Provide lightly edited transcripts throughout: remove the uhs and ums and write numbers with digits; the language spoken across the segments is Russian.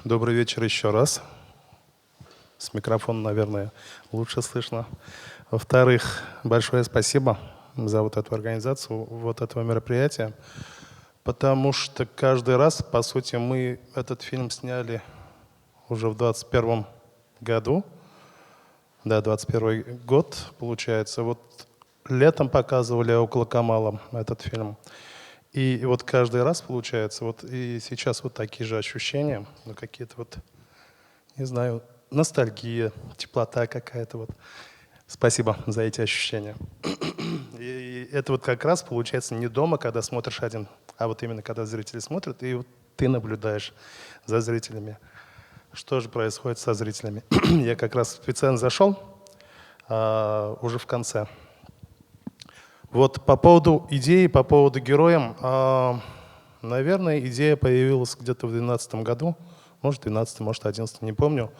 Добрый вечер еще раз. С микрофона, наверное, лучше слышно. Во-вторых, большое спасибо за вот эту организацию, вот этого мероприятия, потому что каждый раз, по сути, мы этот фильм сняли уже в 2021 году. Да, 2021 год, получается. Вот летом показывали около Камала этот фильм. И вот каждый раз, получается, вот и сейчас вот такие же ощущения, ну, какие-то вот, не знаю, ностальгия, теплота какая-то вот. Спасибо за эти ощущения. И это вот как раз получается не дома, когда смотришь один, а вот именно когда зрители смотрят, и вот ты наблюдаешь за зрителями. Что же происходит со зрителями? Я как раз специально зашел уже в конце. Вот по поводу идеи, по поводу героя, наверное, идея появилась где-то в 2012 году, может, 2012, может, 2011, не помню.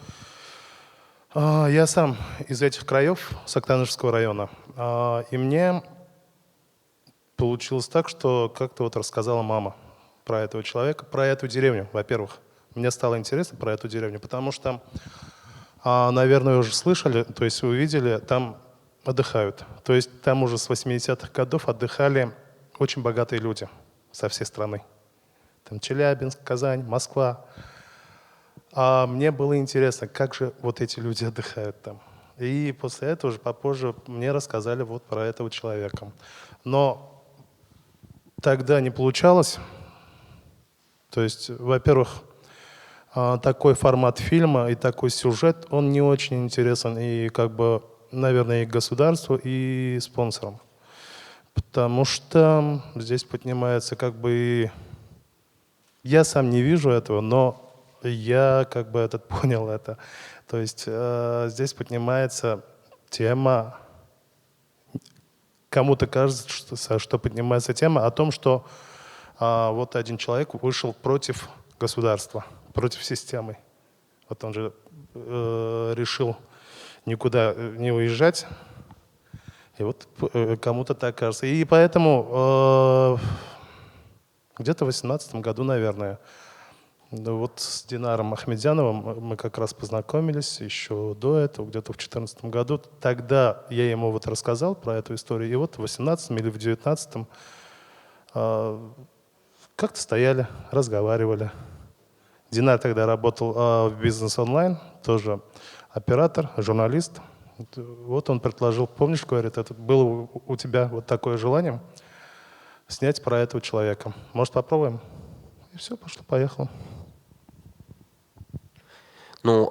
Я сам из этих краев, с Октябрьского района, и мне получилось так, что как-то вот рассказала мама про этого человека, про эту деревню, во-первых. Мне стало интересно про эту деревню, потому что, наверное, вы уже слышали, то есть вы видели, там отдыхают. То есть там уже с 80-х годов отдыхали очень богатые люди со всей страны. Там Челябинск, Казань, Москва. А мне было интересно, как же вот эти люди отдыхают там. И после этого уже попозже мне рассказали вот про этого человека. Но тогда не получалось. То есть, во-первых, такой формат фильма и такой сюжет, он не очень интересен и как бы, наверное, и государству, и спонсорам. Потому что здесь поднимается как бы и... Я сам не вижу этого, но я как бы понял это. То есть здесь поднимается тема, кому-то кажется, что поднимается тема о том, что вот один человек вышел против государства, против системы. Вот он же решил никуда не уезжать. И вот кому-то так кажется. И поэтому где-то в 2018 году, наверное, вот с Динаром Ахмедзяновым мы как раз познакомились еще до этого, где-то в 2014 году. Тогда я ему вот рассказал про эту историю. И вот в 2018 или в 2019 как-то стояли, разговаривали. Динар тогда работал в «Бизнес онлайн», тоже оператор, журналист. Вот он предложил, помнишь, говорит, это было у тебя вот такое желание снять про этого человека. Может, попробуем? И все, пошло-поехало. Ну,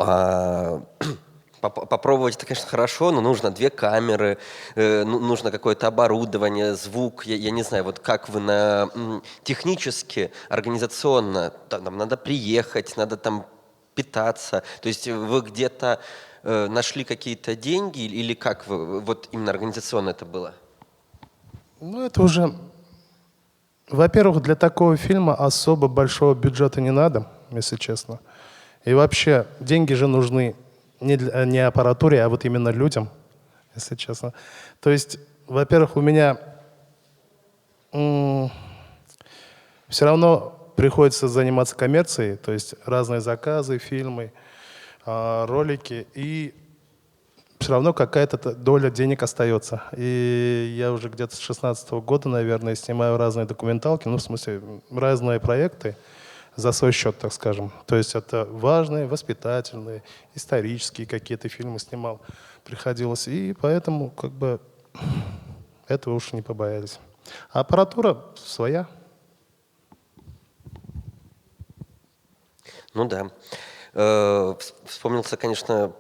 попробовать это, конечно, хорошо, но нужно 2 камеры, нужно какое-то оборудование, звук. Я не знаю, вот как вы технически, организационно, там надо приехать, надо там питаться. То есть вы где-то нашли какие-то деньги или как вы, вот именно организационно это было? Ну, это уже... Во-первых, для такого фильма особо большого бюджета не надо, если честно. И вообще, деньги же нужны не аппаратуре, а вот именно людям, если честно. То есть, во-первых, у меня все равно приходится заниматься коммерцией, то есть разные заказы, фильмы, ролики, и все равно какая-то доля денег остается. И я уже где-то с 2016 года, наверное, снимаю разные документалки, ну, в смысле, разные проекты за свой счет, так скажем. То есть это важные, воспитательные, исторические какие-то фильмы снимал, приходилось. И поэтому как бы этого уж не побоялись. А аппаратура своя. Ну да. Вспомнился, конечно,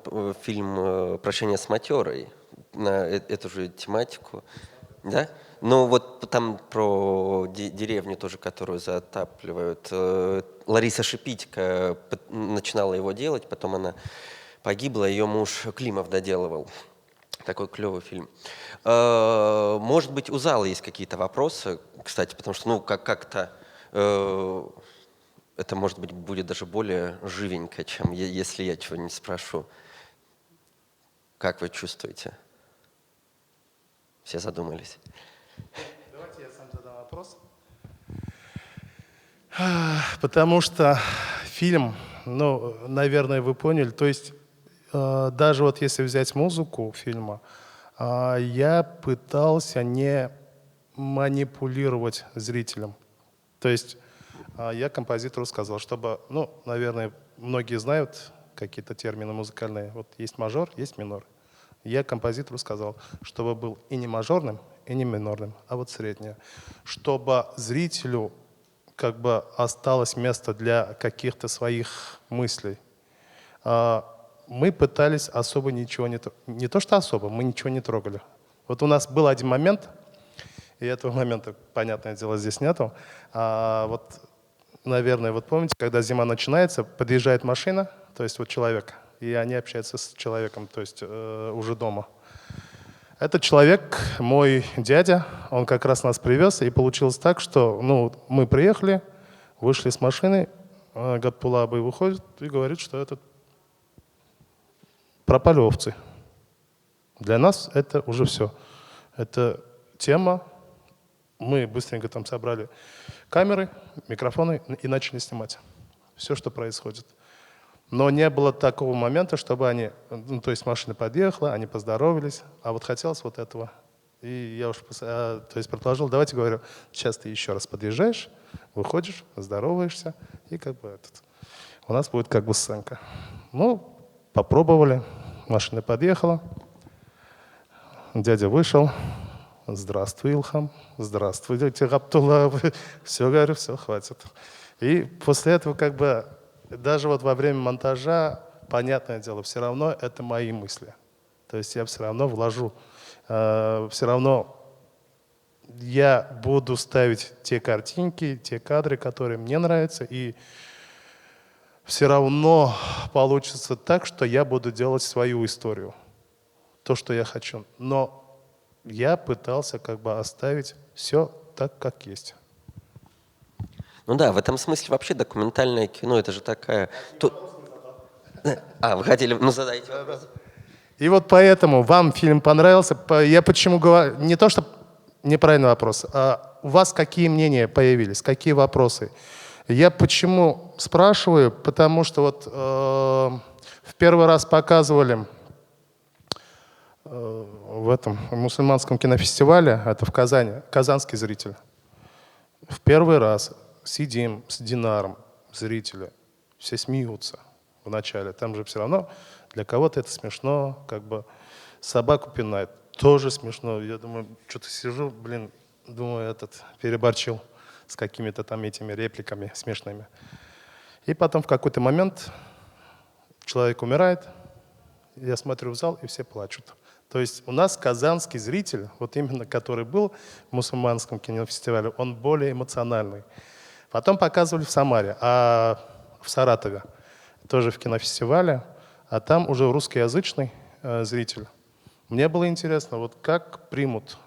фильм «Прощание с матерой» на эту же тематику. Да? Ну вот там про деревню тоже, которую затапливают. Лариса Шипитько начинала его делать, потом она погибла, ее муж Климов доделывал. Такой клевый фильм. Может быть, у зала есть какие-то вопросы, кстати, потому что, ну, как-то это, может быть, будет даже более живенько, чем если я чего-нибудь спрошу. Как вы чувствуете? Все задумались. Давайте я сам задам вопрос. Потому что фильм Ну, наверное, вы поняли. То есть даже вот если взять музыку фильма, я пытался не манипулировать зрителем. То есть я композитору сказал, чтобы, ну, наверное, многие знают какие-то термины музыкальные. Вот есть мажор, есть минор. Я композитору сказал, чтобы был и не мажорным, и не минорным, а вот среднее. Чтобы зрителю как бы осталось место для каких-то своих мыслей. Мы пытались особо ничего не то что особо, мы ничего не трогали. Вот у нас был один момент, и этого момента, понятное дело, здесь нету. Вот, наверное, вот помните, когда зима начинается, подъезжает машина, то есть вот человек, и они общаются с человеком, то есть уже дома. Этот человек, мой дядя, он как раз нас привез, и получилось так, что ну, мы приехали, вышли с машины, Гатпулабый выходит и говорит, что это пропали овцы. Для нас это уже все. Это тема. Мы быстренько там собрали камеры, микрофоны и начали снимать все, что происходит. Но не было такого момента, чтобы они, ну, то есть машина подъехала, они поздоровались, а вот хотелось вот этого. И я уж то есть предложил, давайте, говорю, сейчас ты еще раз подъезжаешь, выходишь, здороваешься, и как бы у нас будет как бы сценка. Ну, попробовали, машина подъехала, дядя вышел, здравствуй, Илхам, здравствуй, дядя Габдулла, все, говорю, все, хватит. И после этого как бы даже вот во время монтажа, понятное дело, все равно это мои мысли. То есть я все равно вложу, все равно я буду ставить те картинки, те кадры, которые мне нравятся, и все равно получится так, что я буду делать свою историю, то, что я хочу. Но я пытался как бы оставить все так, как есть. Ну да, в этом смысле вообще документальное кино, это же такая... вы хотели... Ну, задайте вопрос. И вот поэтому вам фильм понравился. Я почему говорю... Не то, что неправильный вопрос. А у вас какие мнения появились? Какие вопросы? Я почему спрашиваю? Потому что вот в первый раз показывали в этом мусульманском кинофестивале, это в Казани, казанский зритель. В первый раз сидим с Динаром, зрители, все смеются вначале. Там же все равно для кого-то это смешно, как бы собаку пинает, тоже смешно. Я думаю, что-то сижу, думаю, переборчил с какими-то там этими репликами смешными. И потом в какой-то момент человек умирает, я смотрю в зал, и все плачут. То есть у нас казанский зритель, вот именно который был в мусульманском кинофестивале, он более эмоциональный. Потом показывали в Самаре, в Саратове, тоже в кинофестивале, а там уже русскоязычный зритель. Мне было интересно, вот как примут.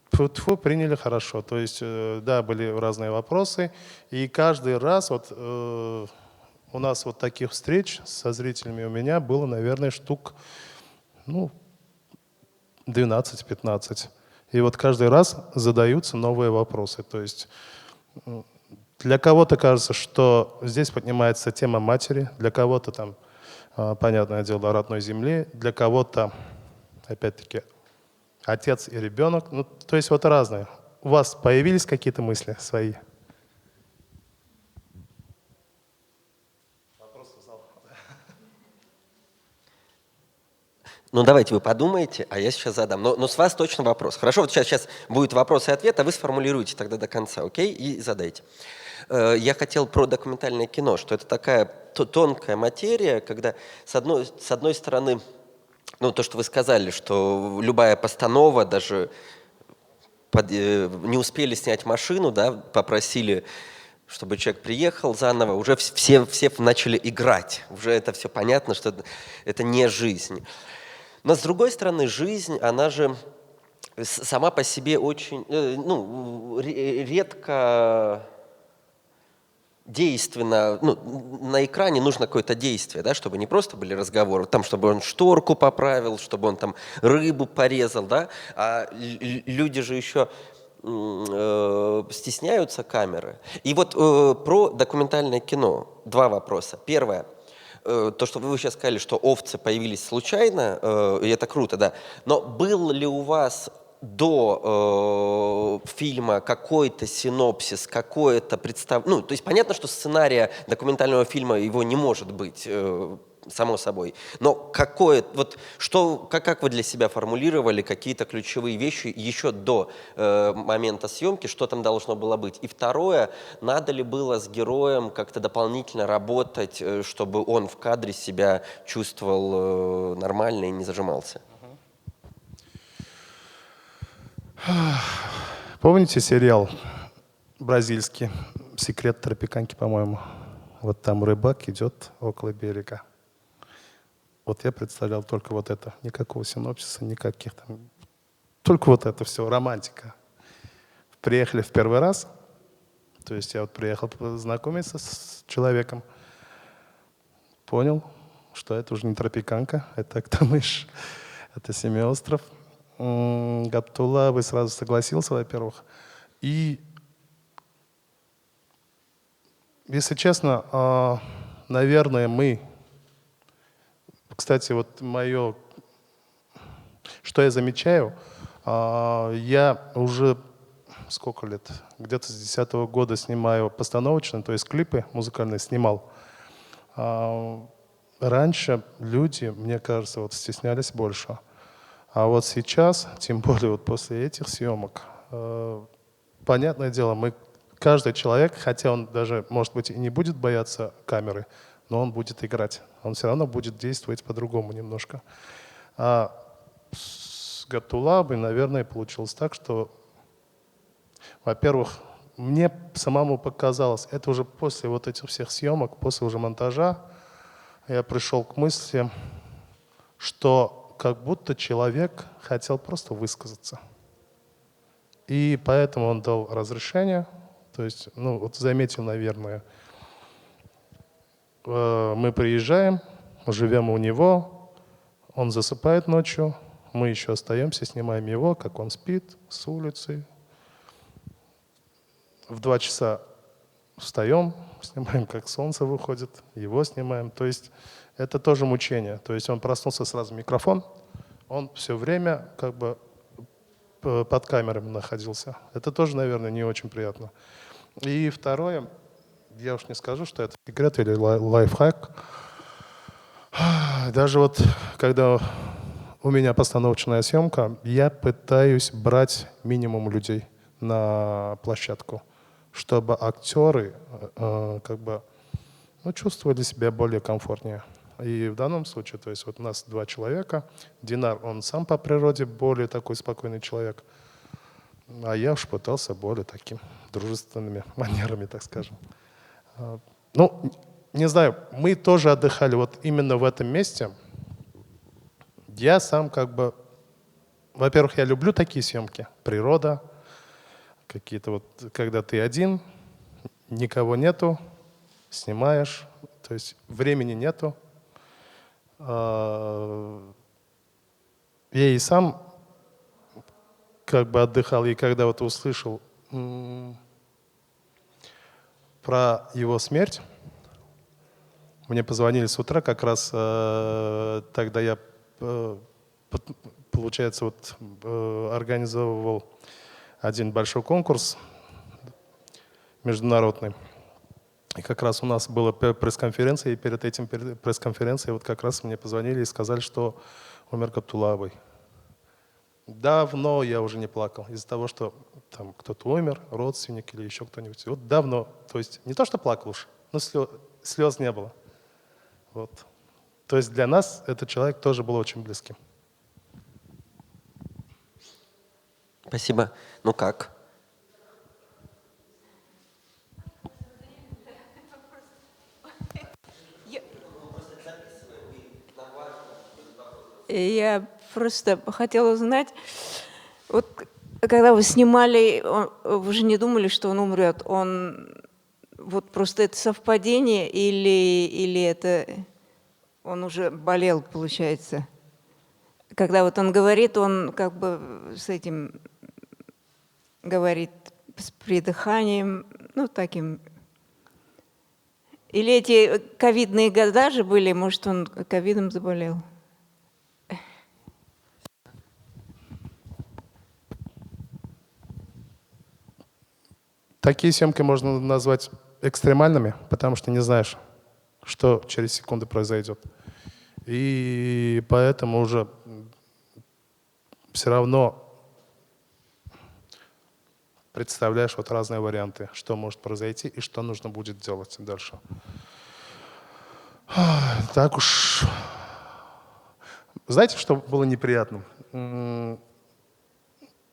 Тьфу-тьфу, приняли хорошо. То есть, да, были разные вопросы, и каждый раз вот у нас вот таких встреч со зрителями у меня было, наверное, штук, 12-15. И вот каждый раз задаются новые вопросы. То есть для кого-то кажется, что здесь поднимается тема матери, для кого-то там, понятное дело, о родной земле, для кого-то, опять-таки, отец и ребенок. Ну, то есть вот разные. У вас появились какие-то мысли свои? Ну, давайте вы подумаете, а я сейчас задам. Но с вас точно вопрос. Хорошо, вот сейчас будет вопрос и ответ, а вы сформулируете тогда до конца, окей? И задайте. Я хотел про документальное кино, что это такая тонкая материя, когда с одной стороны, то, что вы сказали, что любая постанова, даже не успели снять машину, да, попросили, чтобы человек приехал заново, уже все начали играть. Уже это все понятно, что это не жизнь. Но с другой стороны, жизнь, она же сама по себе очень, редко действенно, на экране нужно какое-то действие, да, чтобы не просто были разговоры, там, чтобы он шторку поправил, чтобы он там рыбу порезал, да, а люди же еще стесняются камеры. И вот про документальное кино два вопроса. Первое. То, что вы сейчас сказали, что овцы появились случайно, и это круто, да. Но был ли у вас до фильма какой-то синопсис, какое-то представление? Ну, то есть понятно, что сценария документального фильма его не может быть, само собой. Но какое, вот что, как вы для себя формулировали какие-то ключевые вещи еще до момента съемки, что там должно было быть? И второе, надо ли было с героем как-то дополнительно работать, чтобы он в кадре себя чувствовал нормально и не зажимался? Помните сериал бразильский «Секрет тропиканки», по-моему? Вот там рыбак идет около берега. Вот я представлял только вот это. Никакого синопсиса, никаких там... Только вот это все, романтика. Приехали в первый раз. То есть я вот приехал познакомиться с человеком. Понял, что это уже не тропиканка, это Актамыш, это Семиостров. Габдулла бы сразу согласился, во-первых. И, если честно, наверное, мы... Кстати, вот мое... Что я замечаю, я уже сколько лет? Где-то с 2010 года снимаю постановочно, то есть клипы музыкальные снимал. Раньше люди, мне кажется, вот стеснялись больше. А вот сейчас, тем более вот после этих съемок, понятное дело, каждый человек, хотя он даже, может быть, и не будет бояться камеры, но он будет играть. Он все равно будет действовать по-другому немножко. А с Габдуллабой, наверное, получилось так, что, во-первых, мне самому показалось, это уже после вот этих всех съемок, после уже монтажа, я пришел к мысли, что как будто человек хотел просто высказаться. И поэтому он дал разрешение. То есть, ну, вот заметил, наверное, мы приезжаем, живем у него, он засыпает ночью, мы еще остаемся, снимаем его, как он спит, с улицы. В 2 часа встаем, снимаем, как солнце выходит, его снимаем. То есть это тоже мучение. То есть он проснулся, сразу микрофон, он все время как бы под камерами находился. Это тоже, наверное, не очень приятно. И второе, я уж не скажу, что это секрет или лайфхак. Даже вот когда у меня постановочная съемка, я пытаюсь брать минимум людей на площадку, чтобы актеры как бы, ну, чувствовали себя более комфортнее. И в данном случае, то есть вот у нас 2 человека. Динар, он сам по природе более такой спокойный человек, а я уж пытался более таким дружественными манерами, так скажем. Ну, не знаю, мы тоже отдыхали вот именно в этом месте. Я сам как бы, во-первых, я люблю такие съемки, природа, какие-то вот, когда ты один, никого нету, снимаешь, то есть времени нету. Я и сам как бы отдыхал, и когда вот услышал про его смерть, мне позвонили с утра, как раз тогда я, получается, вот организовывал один большой конкурс международный. И как раз у нас была пресс-конференция, и перед этим пресс-конференцией вот как раз мне позвонили и сказали, что умер Габдуллабой. Давно я уже не плакал из-за того, что там кто-то умер, родственник или еще кто-нибудь. Вот давно, то есть не то, что плакал уж, но слез не было. Вот. То есть для нас этот человек тоже был очень близким. Спасибо. Ну как? Я просто хотела узнать, вот когда вы снимали, вы же не думали, что он умрет? Вот просто это совпадение или это он уже болел, получается? Когда вот он говорит, он как бы с этим говорит с придыханием, ну, таким. Или эти ковидные года же были, может, он ковидом заболел? Такие съемки можно назвать экстремальными, потому что не знаешь, что через секунду произойдет. И поэтому уже все равно представляешь вот разные варианты, что может произойти и что нужно будет делать дальше. Так уж. Знаете, что было неприятным?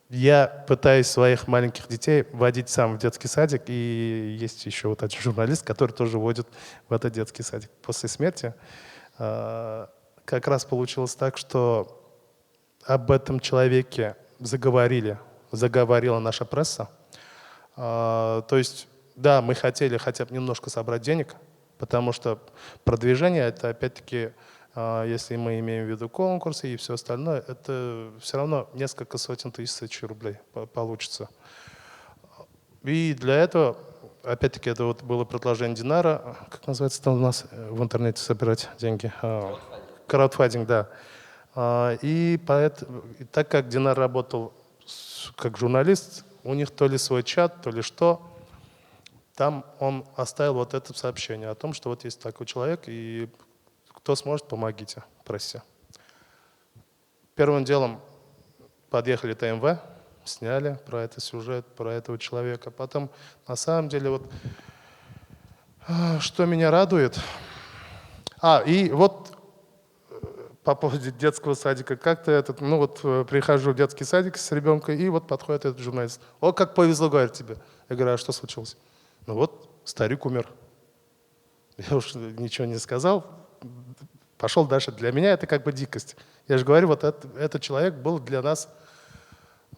Я пытаюсь своих маленьких детей водить сам в детский садик, и есть еще вот один журналист, который тоже водит в этот детский садик. После смерти как раз получилось так, что об этом человеке заговорила наша пресса. То есть, да, мы хотели хотя бы немножко собрать денег, потому что продвижение — это опять-таки, если мы имеем в виду конкурсы и все остальное, это все равно несколько сотен тысяч рублей получится. И для этого, опять-таки, это вот было предложение Динара, как называется там у нас в интернете собирать деньги? Краудфандинг, да. И так как Динар работал как журналист, у них то ли свой чат, то ли что, там он оставил вот это сообщение о том, что вот есть такой человек, и кто сможет, помогите, прессе. Первым делом подъехали ТМВ, сняли про этот сюжет, про этого человека. Потом, на самом деле, вот что меня радует. И вот по поводу детского садика. Как-то прихожу в детский садик с ребенком, и вот подходит этот журналист. О, как повезло, говорит, тебе. Я говорю, а что случилось? Ну вот, старик умер. Я уж ничего не сказал, пошел дальше. Для меня это как бы дикость. Я же говорю, вот этот человек был для нас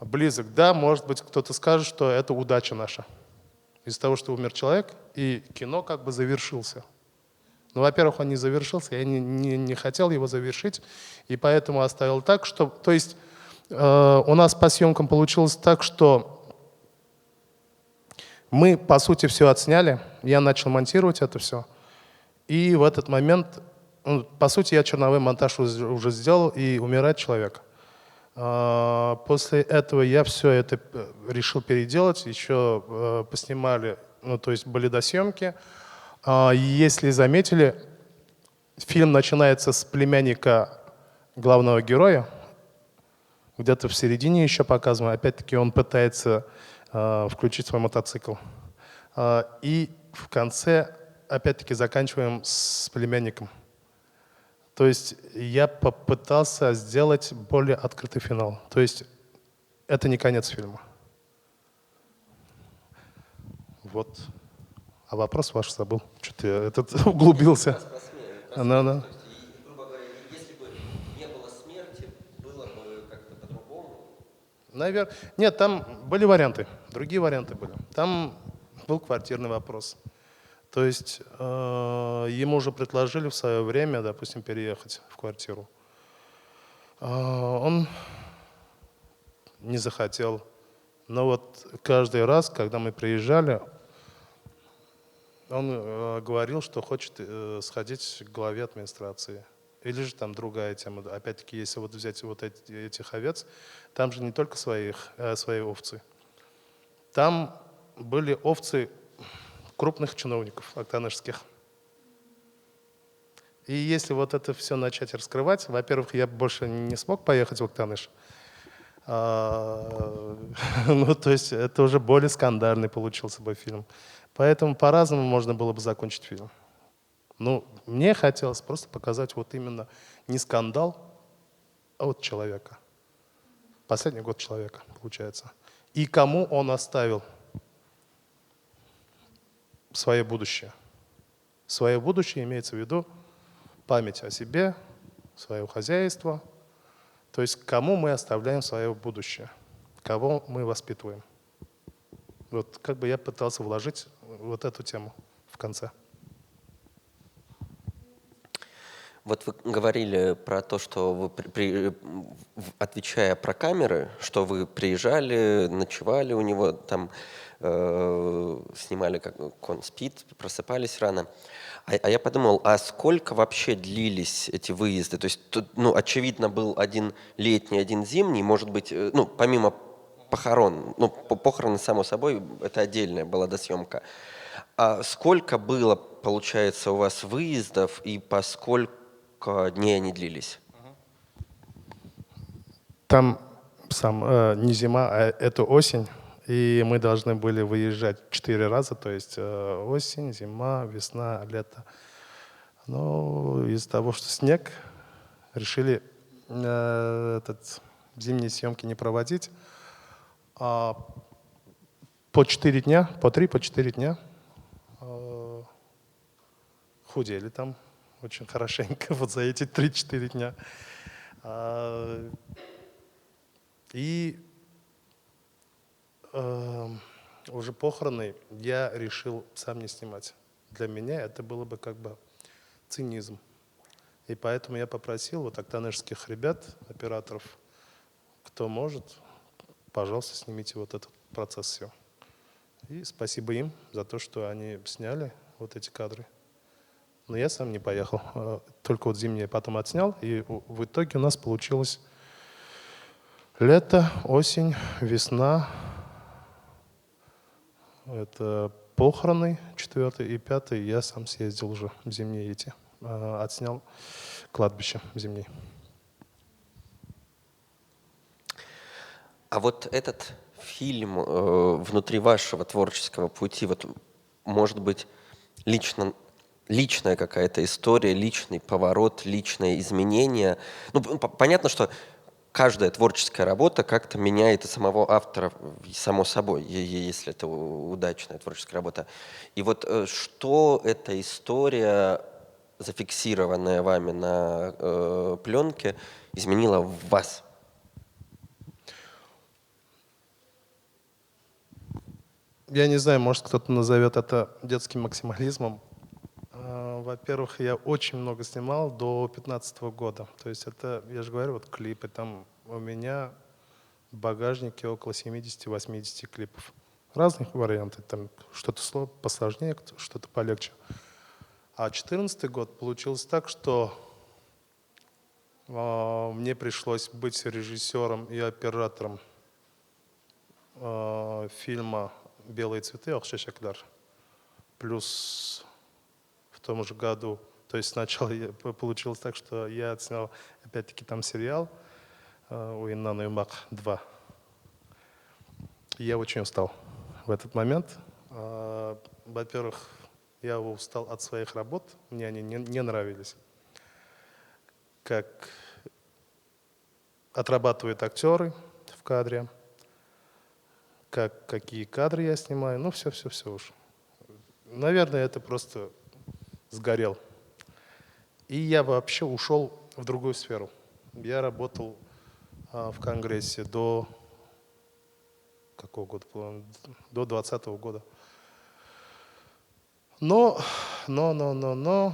близок. Да, может быть, кто-то скажет, что это удача наша. Из-за того, что умер человек, и кино как бы завершился. Ну, во-первых, он не завершился, я не хотел его завершить, и поэтому оставил так, что... То есть у нас по съемкам получилось так, что мы, по сути, все отсняли, я начал монтировать это все, и в этот момент, по сути, я черновой монтаж уже сделал, и умирает человек. После этого я все это решил переделать, еще поснимали, то есть были досъемки. Если заметили, фильм начинается с племянника главного героя, где-то в середине еще показано, опять-таки он пытается включить свой мотоцикл. И в конце, опять-таки, заканчиваем с племянником. То есть я попытался сделать более открытый финал. То есть это не конец фильма. Вот. А вопрос ваш забыл. Что-то я углубился. Грубо говоря, если бы не было смерти, было бы как-то по-другому? Наверное. Нет, там были варианты. Другие варианты были. Там был квартирный вопрос. То есть ему уже предложили в свое время, допустим, переехать в квартиру. Он не захотел. Но вот каждый раз, когда мы приезжали, он говорил, что хочет сходить к главе администрации. Или же там другая тема. Опять-таки, если вот взять вот этих овец, там же не только свои овцы. Там были овцы крупных чиновников актанышских. И если вот это все начать раскрывать, во-первых, я больше не смог поехать в Актаныш. То есть это уже более скандальный получился бы фильм. Поэтому по-разному можно было бы закончить фильм. Мне хотелось просто показать вот именно не скандал, а вот человека. Последний год человека, получается. И кому он оставил свое будущее. Свое будущее имеется в виду память о себе, свое хозяйство. То есть кому мы оставляем свое будущее, кого мы воспитываем. Вот как бы я пытался вложить вот эту тему в конце. Вот вы говорили про то, что вы, отвечая про камеры, что вы приезжали, ночевали у него, там снимали, как он спит, просыпались рано. А я подумал, а сколько вообще длились эти выезды? То есть, тут, ну, очевидно, был один летний, один зимний, может быть, ну, помимо похорон, ну, похороны, само собой, это отдельная была досъемка. А сколько было, получается, у вас выездов и по сколько дней они длились? Там не зима, а это осень. И мы должны были выезжать 4 раза, то есть осень, зима, весна, лето. Но из-за того, что снег, решили зимние съемки не проводить. А по 4 дня, по 3, по 4 дня худели там очень хорошенько вот за эти 3-4 дня. И уже похороны я решил сам не снимать. Для меня это было бы как бы цинизм. И поэтому я попросил вот октанежских ребят, операторов, кто может, пожалуйста, снимите вот этот процесс все. И спасибо им за то, что они сняли вот эти кадры. Но я сам не поехал. Только вот зимние потом отснял. И в итоге у нас получилось лето, осень, весна. Это похороны 4 и 5. Я сам съездил уже в зимние эти. Отснял кладбище зимней. А вот этот фильм внутри вашего творческого пути, вот, может быть, личная какая-то история, личный поворот, личное изменение. Ну, понятно, что каждая творческая работа как-то меняет и самого автора, само собой, если это удачная творческая работа. И вот что эта история, зафиксированная вами на пленке, изменила в вас? Я не знаю, может, кто-то назовет это детским максимализмом. Во-первых, я очень много снимал до 2015 года. То есть это, я же говорю, вот клипы. Там у меня в багажнике около 70-80 клипов. Разных вариантов. Там что-то посложнее, что-то полегче. А 2014 год получилось так, что мне пришлось быть режиссером и оператором фильма «Белые цветы» Алшешаклар. Плюс в том же году, то есть сначала получилось так, что я отснял опять-таки там сериал «Уиннан Юмак 2». И я очень устал в этот момент. Во-первых, я устал от своих работ, мне они не нравились. Как отрабатывают актеры в кадре, какие кадры я снимаю, ну все уж. Наверное, это просто сгорел. И я вообще ушел в другую сферу. Я работал в Конгрессе до какого года? До 2020 года. Но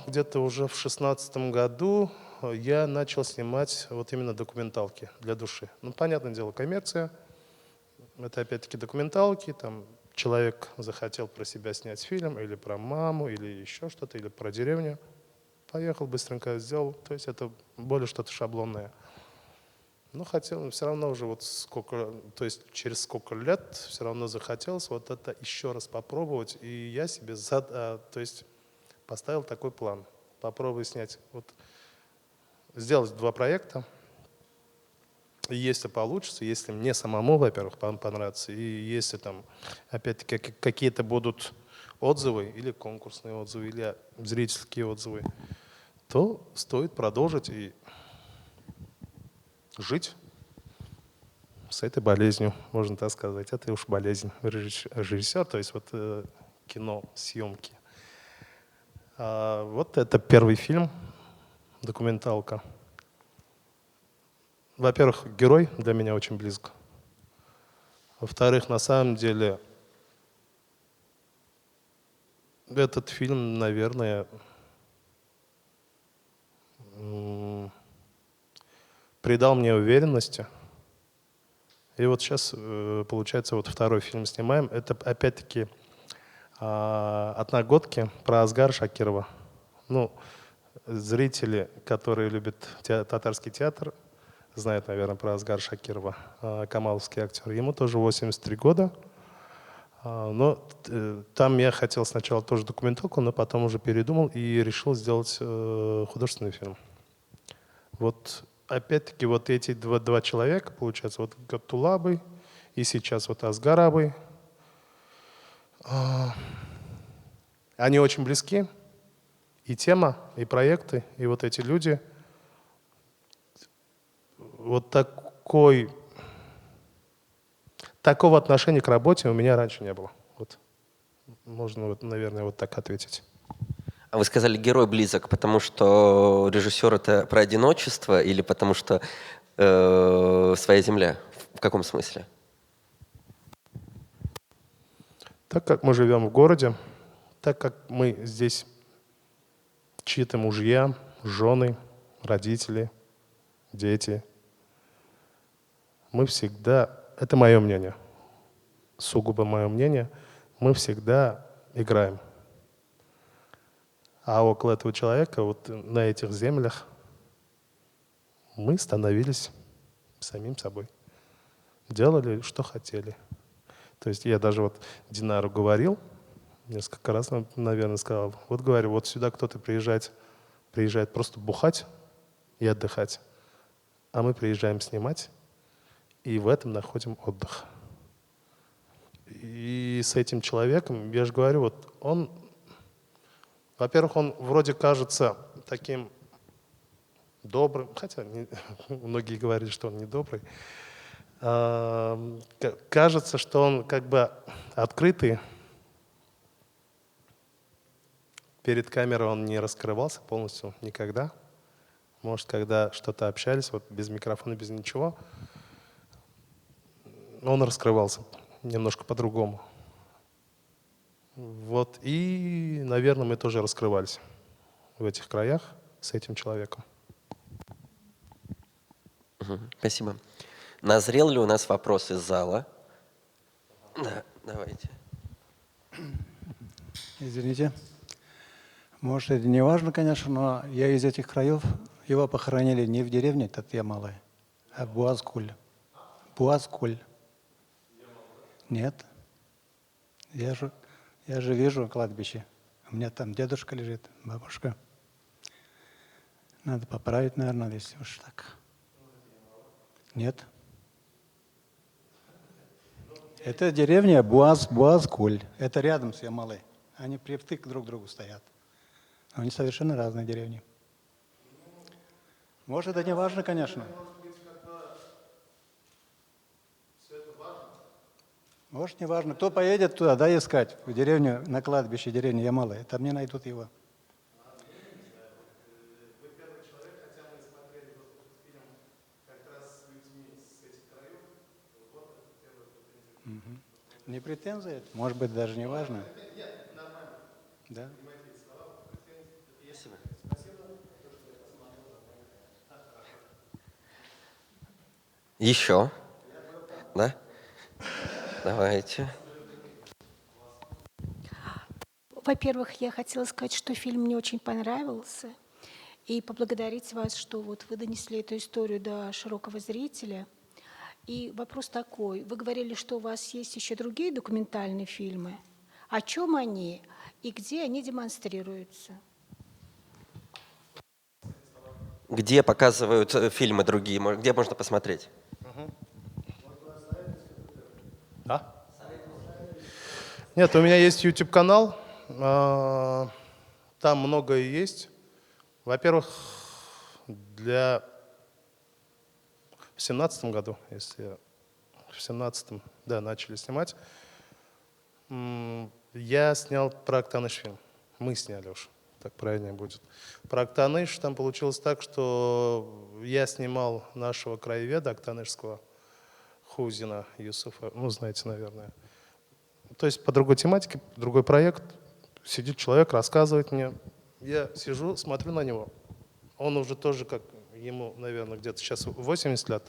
где-то уже в 2016 году я начал снимать вот именно документалки для души. Ну, понятное дело, коммерция. Это опять-таки документалки, там человек захотел про себя снять фильм, или про маму, или еще что-то, или про деревню. Поехал, быстренько сделал. То есть это более что-то шаблонное. Но хотел, все равно уже вот сколько, то есть через сколько лет все равно захотелось вот это еще раз попробовать. И я себе то есть поставил такой план. Попробую снять, вот, сделать 2 проекта. И если получится, если мне самому, во-первых, понравится, и если там, опять-таки, какие-то будут отзывы, или конкурсные отзывы, или зрительские отзывы, то стоит продолжить и жить с этой болезнью, можно так сказать. Это уж болезнь режиссера, то есть вот кино, съемки. Вот это первый фильм, документалка. Во-первых, герой для меня очень близко. Во-вторых, на самом деле, этот фильм, наверное, придал мне уверенности. И вот сейчас, получается, вот второй фильм снимаем. Это опять-таки «Одногодки» про Асгара Шакирова. Ну, зрители, которые любят татарский театр, знают, наверное, про Асгара Шакирова, камаловский актер. Ему тоже 83 года. Но там я хотел сначала тоже документалку, но потом уже передумал и решил сделать художественный фильм. Вот опять-таки вот эти два человека, получается, вот Гатулабый и сейчас вот Асгарабый, они очень близки. И тема, и проекты, и вот эти люди. Вот такого отношения к работе у меня раньше не было. Вот. Можно, вот, наверное, вот так ответить. А вы сказали, герой близок, потому что режиссер — это про одиночество или потому что своя земля? В каком смысле? Так как мы живем в городе, так как мы здесь чьи-то мужья, жены, родители, дети, мы всегда, это мое мнение, сугубо мое мнение, мы всегда играем. А около этого человека, вот на этих землях, мы становились самим собой. Делали, что хотели. То есть я даже вот Динару говорил, несколько раз, наверное, сказал, вот говорю, вот сюда кто-то приезжает просто бухать и отдыхать, а мы приезжаем снимать, и в этом находим отдых. И с этим человеком, я же говорю, вот он, во-первых, он вроде кажется таким добрым, хотя многие говорят, что он не добрый. Кажется, что он как бы открытый. Перед камерой он не раскрывался полностью никогда. Может, когда что-то общались, вот без микрофона, без ничего, он раскрывался немножко по-другому. Вот, и, наверное, мы тоже раскрывались в этих краях с этим человеком. Спасибо. Назрел ли у нас вопрос из зала? Да, давайте. Извините. Может, это не важно, конечно, но я из этих краев. Его похоронили не в деревне Татьямалы, а в Буазкуль. Буазкуль. Нет. Я же вижу кладбище. У меня там дедушка лежит, бабушка. Надо поправить, наверное, если уж так. Нет. Это деревня Буазкуль. Это рядом с Ямалой. Они привтык друг к другу стоят. Но они совершенно разные деревни. Может, это не важно, конечно. Может, не важно. Кто поедет туда, да, искать, в деревню, на кладбище деревни Ямалы, там не найдут его. Вы первый человек, хотя мы смотрели фильм как раз с людьми с этих краев. Вот это первая претензия. Не претензия, может быть, даже не важно. Нет, нормально. Да. Еще? Да? Давайте. Во-первых, я хотела сказать, что фильм мне очень понравился, и поблагодарить вас, что вот вы донесли эту историю до широкого зрителя. И вопрос такой. Вы говорили, что у вас есть еще другие документальные фильмы. О чем они и где они демонстрируются? Где показывают фильмы другие? Где можно посмотреть? Да? Нет, у меня есть YouTube-канал. Там многое есть. Во-первых, в 2017 году, если в 2017, да, начали снимать, я снял про Актаныш фильм. Мы сняли уж, так правильнее будет. Про Актаныш там получилось так, что я снимал нашего краеведа актанышского, Хузина Юсуфа, ну, знаете, наверное. То есть по другой тематике, другой проект. Сидит человек, рассказывает мне. Я сижу, смотрю на него. Он уже тоже как ему, наверное, где-то сейчас 80 лет.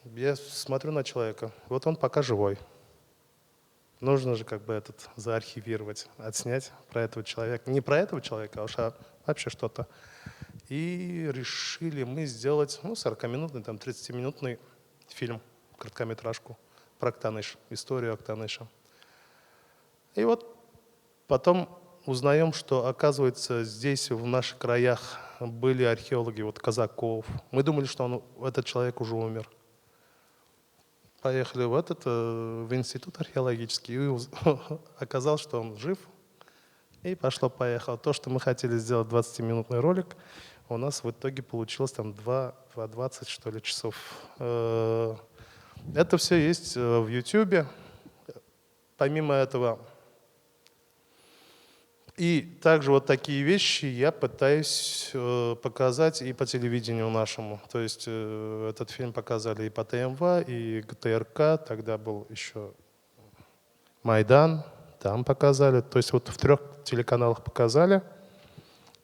Я смотрю на человека, вот он пока живой. Нужно же как бы этот заархивировать, отснять про этого человека. Не про этого человека, а вообще что-то. И решили мы сделать 40-минутный, там 30-минутный фильм, короткометражку про Актаныш, историю Актаныша. И вот потом узнаем, что, оказывается, здесь, в наших краях, были археологи, вот Казаков. Мы думали, что этот человек уже умер. Поехали в институт археологический, и оказалось, что он жив. И пошло-поехало. То, что мы хотели сделать 20-минутный ролик, у нас в итоге получилось там 2-20, что ли, часов. Это все есть в YouTube. Помимо этого, и также вот такие вещи я пытаюсь показать и по телевидению нашему. То есть этот фильм показали и по ТМВ, и ГТРК, тогда был еще Майдан, там показали. То есть вот в 3 телеканалах показали,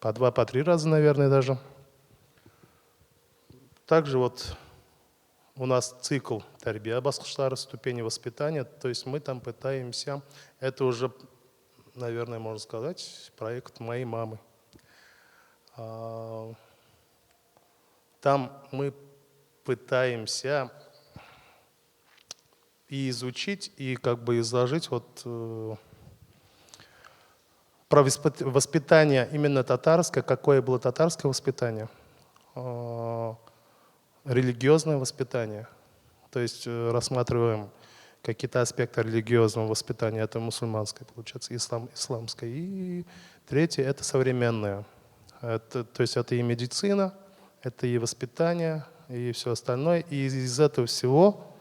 по 2, по 3 раза, наверное, даже. Также вот у нас цикл «Тарбия басқыштары», ступени воспитания. То есть мы там пытаемся, это уже, наверное, можно сказать, проект моей мамы. Там мы пытаемся и изучить, и как бы изложить вот про воспитание именно татарское, какое было татарское воспитание, религиозное воспитание. То есть рассматриваем какие-то аспекты религиозного воспитания, это мусульманское, получается, исламское. И третье – это современное. То есть это и медицина, это и воспитание, и все остальное. И из этого всего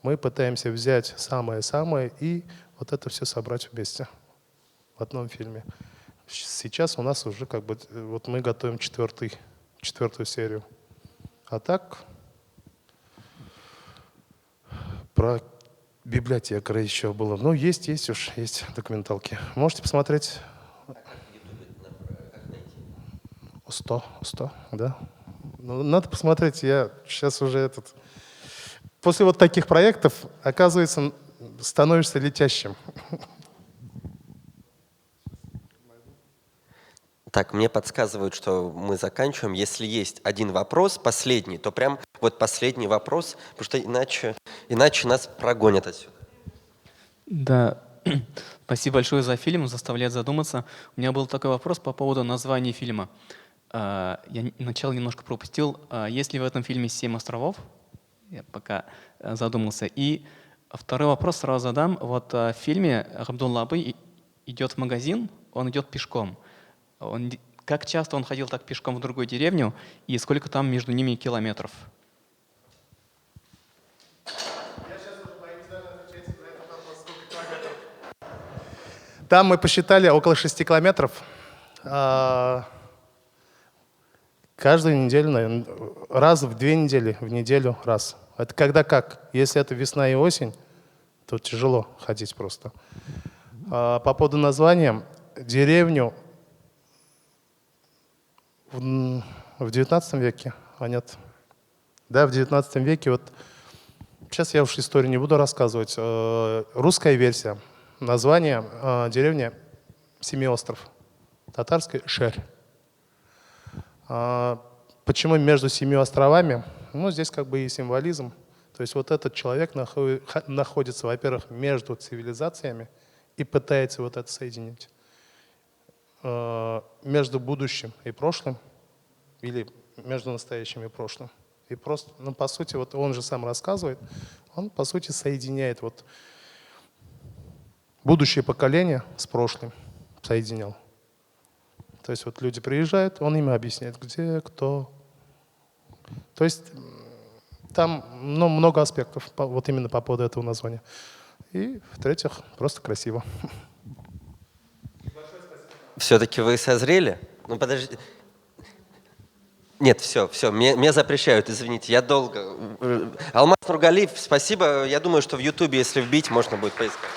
мы пытаемся взять самое-самое и вот это все собрать вместе в одном фильме. Сейчас у нас уже как бы, вот мы готовим 4-ю серию. А так, про библиотекаря еще было. Ну, есть документалки. Можете посмотреть. 100, да. Ну, надо посмотреть, я сейчас уже После вот таких проектов, оказывается, становишься летящим. Так, мне подсказывают, что мы заканчиваем. Если есть один вопрос, последний, то прям вот последний вопрос, потому что иначе нас прогонят отсюда. Да, спасибо большое за фильм, заставляет задуматься. У меня был такой вопрос по поводу названия фильма. Я начало немножко пропустил. Есть ли в этом фильме 7 островов? Я пока задумался. И второй вопрос сразу задам. Вот в фильме Абдулла Абый идет в магазин, он идет пешком. Как часто он ходил так пешком в другую деревню и сколько там между ними километров? Там мы посчитали около 6 километров. Каждую неделю, наверное, раз в 2 недели, в неделю раз. Это когда как? Если это весна и осень, то тяжело ходить просто. По поводу названия, деревню в 19 веке, нет. Да, в 19 веке, вот сейчас я уж историю не буду рассказывать. Русская версия. Название деревни Семиостров. Татарский Шерь. Почему между 7 островами? Ну, здесь как бы и символизм. То есть вот этот человек находится, во-первых, между цивилизациями и пытается вот это соединить. Между будущим и прошлым, или между настоящим и прошлым. И просто, ну, по сути, вот он же сам рассказывает, он, по сути, соединяет вот будущее поколение с прошлым, соединял. То есть вот люди приезжают, он им объясняет, где, кто. То есть там много аспектов вот именно по поводу этого названия. И в-третьих, просто красиво. Все-таки вы созрели? Ну, подождите. Нет, все, меня запрещают, извините, я долго. Алмаз Нургалиев, спасибо. Я думаю, что в Ютубе, если вбить, можно будет поискать.